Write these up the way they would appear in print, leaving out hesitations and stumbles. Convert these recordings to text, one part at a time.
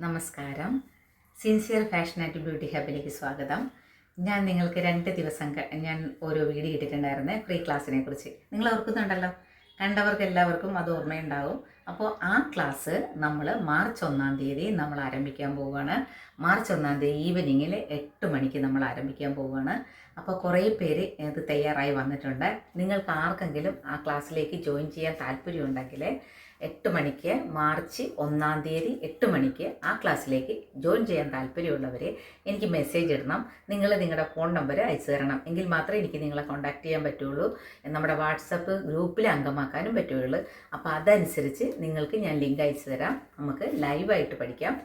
നമസ്കാരം. Sincere fashion and beauty ഹബിലേക്ക് സ്വാഗതം. ഞാൻ നിങ്ങൾക്ക് 2 ദിവസം ഞാൻ ഓരോ വീഡിയോ ഇട്ടിട്ടുണ്ടായിരുന്നേ ഫ്രീ ക്ലാസ്സിനെ കുറിച്ച്. നിങ്ങൾ ഓർക്കുന്നുണ്ടല്ലോ, കണ്ടവർക്ക് എല്ലാവർക്കും അത് ഓർമ്മയുണ്ടാവും. അപ്പോൾ ആ ക്ലാസ് നമ്മൾ മാർച്ച് 1-ാം തീയതി നമ്മൾ ആരംഭിക്കാൻ പോവുകയാണ്. മാർച്ച് 1-ാം തീയതി ഈവനിങ്ങിൽ 8 മണിക്ക് നമ്മൾ ആരംഭിക്കാൻ പോവുകയാണ്. അപ്പോൾ കുറേ പേര് ഇത് തയ്യാറായി വന്നിട്ടുണ്ട്. നിങ്ങൾക്ക് ആർക്കെങ്കിലും ആ ക്ലാസ്സിലേക്ക് ജോയിൻ ചെയ്യാൻ താല്പര്യമുണ്ടെങ്കിൽ 8 മണിക്ക് മാർച്ച് 1-ാം തീയതി 8 മണിക്ക് ആ ക്ലാസ്സിലേക്ക് ജോയിൻ ചെയ്യാൻ താല്പര്യമുള്ളവർ എനിക്ക് മെസ്സേജ് ഇടണം. നിങ്ങൾ നിങ്ങളുടെ ഫോൺ നമ്പർ അയച്ചു തരണം. എങ്കിൽ മാത്രമേ എനിക്ക് നിങ്ങളെ കോൺടാക്റ്റ് ചെയ്യാൻ പറ്റുള്ളൂ. നമ്മുടെ വാട്സപ്പ് ഗ്രൂപ്പിൽ അംഗമാക്കാനും പറ്റുള്ളൂ. അപ്പോൾ അതനുസരിച്ച് നിങ്ങൾക്ക് ഞാൻ ലിങ്ക് അയച്ചു തരാം. നമുക്ക് ലൈവായിട്ട് പഠിക്കാം.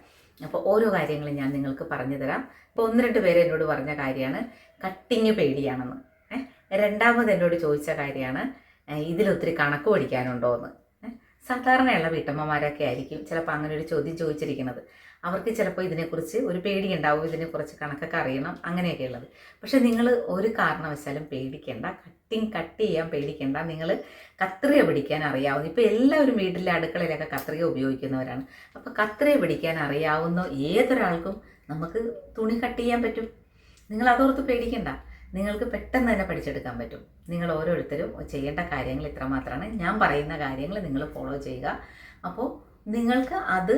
അപ്പോൾ ഓരോ കാര്യങ്ങളും ഞാൻ നിങ്ങൾക്ക് പറഞ്ഞു തരാം. ഇപ്പോൾ 1-2 പേര് എന്നോട് പറഞ്ഞ കാര്യമാണ് കട്ടിങ് പേടിയാണെന്ന്. രണ്ടാമത് എന്നോട് ചോദിച്ച കാര്യമാണ് ഇതിലൊത്തിരി കണക്ക് പഠിക്കാനുണ്ടോ എന്ന്. സാധാരണയുള്ള വീട്ടമ്മമാരൊക്കെ ആയിരിക്കും ചിലപ്പോൾ അങ്ങനെ ഒരു ചോദ്യം ചോദിച്ചിരിക്കുന്നത്. അവർക്ക് ചിലപ്പോൾ ഇതിനെക്കുറിച്ച് ഒരു പേടിയുണ്ടാവും, ഇതിനെക്കുറിച്ച് കണക്കൊക്കെ അറിയണം, അങ്ങനെയൊക്കെ ഉള്ളത്. പക്ഷേ നിങ്ങൾ ഒരു കാരണവശാലും പേടിക്കേണ്ട, കട്ട് ചെയ്യാൻ പേടിക്കേണ്ട. നിങ്ങൾ കത്രിക പിടിക്കാൻ അറിയാവുന്ന, ഇപ്പോൾ എല്ലാവരും വീട്ടിലെ അടുക്കളയിലൊക്കെ കത്രിക ഉപയോഗിക്കുന്നവരാണ്. അപ്പോൾ കത്രിക പിടിക്കാൻ അറിയാവുന്ന ഏതൊരാൾക്കും നമുക്ക് തുണി കട്ട് ചെയ്യാൻ പറ്റും. നിങ്ങൾ അതോർത്ത് പേടിക്കേണ്ട. നിങ്ങൾക്ക് പെട്ടെന്ന് തന്നെ പഠിച്ചെടുക്കാൻ പറ്റും. നിങ്ങൾ ഓരോരുത്തരും ചെയ്യേണ്ട കാര്യങ്ങൾ ഇത്രമാത്രമാണ്. ഞാൻ പറയുന്ന കാര്യങ്ങൾ നിങ്ങൾ ഫോളോ ചെയ്യുക. അപ്പോൾ നിങ്ങൾക്ക് അത്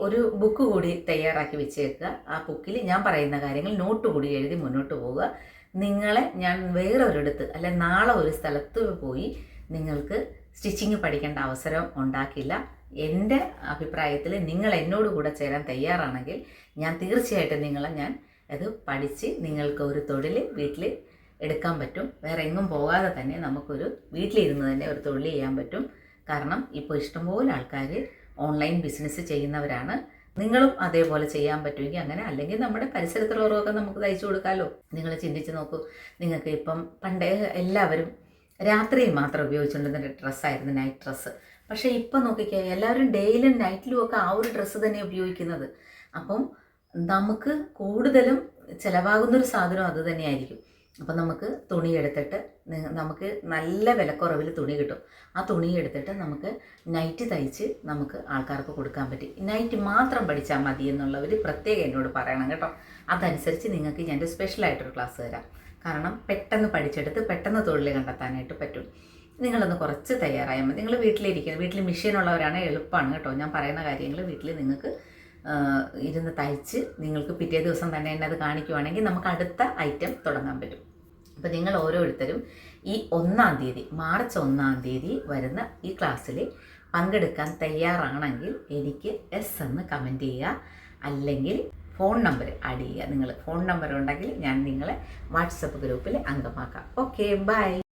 ഒരു ബുക്ക് കൂടി തയ്യാറാക്കി വെച്ചേക്കുക. ആ ബുക്കിൽ ഞാൻ പറയുന്ന കാര്യങ്ങൾ നോട്ട് കൂടി എഴുതി മുന്നോട്ട് പോവുക. നിങ്ങളെ ഞാൻ വേറൊരിടത്ത് അല്ലെ നാളെ ഒരു സ്ഥലത്ത് പോയി നിങ്ങൾക്ക് സ്റ്റിച്ചിങ് പഠിക്കേണ്ട അവസരം ഉണ്ടാക്കില്ല. എൻ്റെ അഭിപ്രായത്തിൽ നിങ്ങൾ എന്നോട് കൂടെ ചേരാൻ തയ്യാറാണെങ്കിൽ ഞാൻ തീർച്ചയായിട്ടും ഞാൻ അത് പഠിച്ച് നിങ്ങൾക്ക് ഒരു തൊഴിൽ വീട്ടിൽ എടുക്കാൻ പറ്റും. വേറെ എങ്ങും പോകാതെ തന്നെ നമുക്കൊരു വീട്ടിലിരുന്ന് തന്നെ ഒരു തൊഴിൽ ചെയ്യാൻ പറ്റും. കാരണം ഇപ്പോൾ ഇഷ്ടംപോലെ ആൾക്കാർ ഓൺലൈൻ ബിസിനസ് ചെയ്യുന്നവരാണ്. നിങ്ങളും അതേപോലെ ചെയ്യാൻ പറ്റുമെങ്കിൽ അങ്ങനെ, അല്ലെങ്കിൽ നമ്മുടെ പരിസരത്തുള്ളവർക്കൊക്കെ നമുക്ക് തയ്ച്ചു കൊടുക്കാമല്ലോ. നിങ്ങൾ ചിന്തിച്ച് നോക്കൂ. നിങ്ങൾക്ക് ഇപ്പം പണ്ടേ എല്ലാവരും രാത്രിയിൽ മാത്രം ഉപയോഗിച്ചുകൊണ്ടിരുന്ന ഡ്രസ്സായിരുന്നു നൈറ്റ് ഡ്രസ്സ്. പക്ഷേ ഇപ്പം നോക്കിക്കോ, എല്ലാവരും ഡേയിലും നൈറ്റിലും ഒക്കെ ആ ഒരു ഡ്രസ്സ് തന്നെ ഉപയോഗിക്കുന്നത്. അപ്പം നമുക്ക് കൂടുതലും ചിലവാകുന്നൊരു സാധനം അത് തന്നെയായിരിക്കും. അപ്പം നമുക്ക് തുണി എടുത്തിട്ട് നമുക്ക് നല്ല വിലക്കുറവിൽ തുണി കിട്ടും. ആ തുണി എടുത്തിട്ട് നമുക്ക് നൈറ്റ് തയ്ച്ച് നമുക്ക് ആൾക്കാർക്ക് കൊടുക്കാൻ പറ്റും. നൈറ്റ് മാത്രം പഠിച്ചാൽ മതി എന്നുള്ളവർ പ്രത്യേകം എന്നോട് പറയണം കേട്ടോ. അതനുസരിച്ച് നിങ്ങൾക്ക് ഞാൻ സ്പെഷ്യലായിട്ടൊരു ക്ലാസ് തരാം. കാരണം പെട്ടെന്ന് പഠിച്ചെടുത്ത് പെട്ടെന്ന് തൊഴിൽ കണ്ടെത്താനായിട്ട് പറ്റും. നിങ്ങളൊന്ന് കുറച്ച് തയ്യാറായാൽ മതി. നിങ്ങൾ വീട്ടിൽ മെഷീൻ ഉള്ളവരാണ്, എളുപ്പമാണ് കേട്ടോ. ഞാൻ പറയുന്ന കാര്യങ്ങൾ വീട്ടിൽ നിങ്ങൾക്ക് ഇരുന്ന് തയ്ച്ച് നിങ്ങൾക്ക് പിറ്റേ ദിവസം തന്നെ എന്നെ അത് കാണിക്കുവാണെങ്കിൽ നമുക്ക് അടുത്ത ഐറ്റം തുടങ്ങാൻ പറ്റും. അപ്പോൾ നിങ്ങൾ ഓരോരുത്തരും ഈ 1-ാം തീയതി മാർച്ച് 1-ാം തീയതി വരുന്ന ഈ ക്ലാസ്സിൽ പങ്കെടുക്കാൻ തയ്യാറാണെങ്കിൽ എനിക്ക് എസ് എന്ന് കമൻറ്റ് ചെയ്യുക. അല്ലെങ്കിൽ ഫോൺ നമ്പർ ആഡ് ചെയ്യുക. നിങ്ങൾ ഫോൺ നമ്പർ ഉണ്ടെങ്കിൽ ഞാൻ നിങ്ങളെ വാട്സപ്പ് ഗ്രൂപ്പിൽ അംഗമാക്കാം. Okay, by.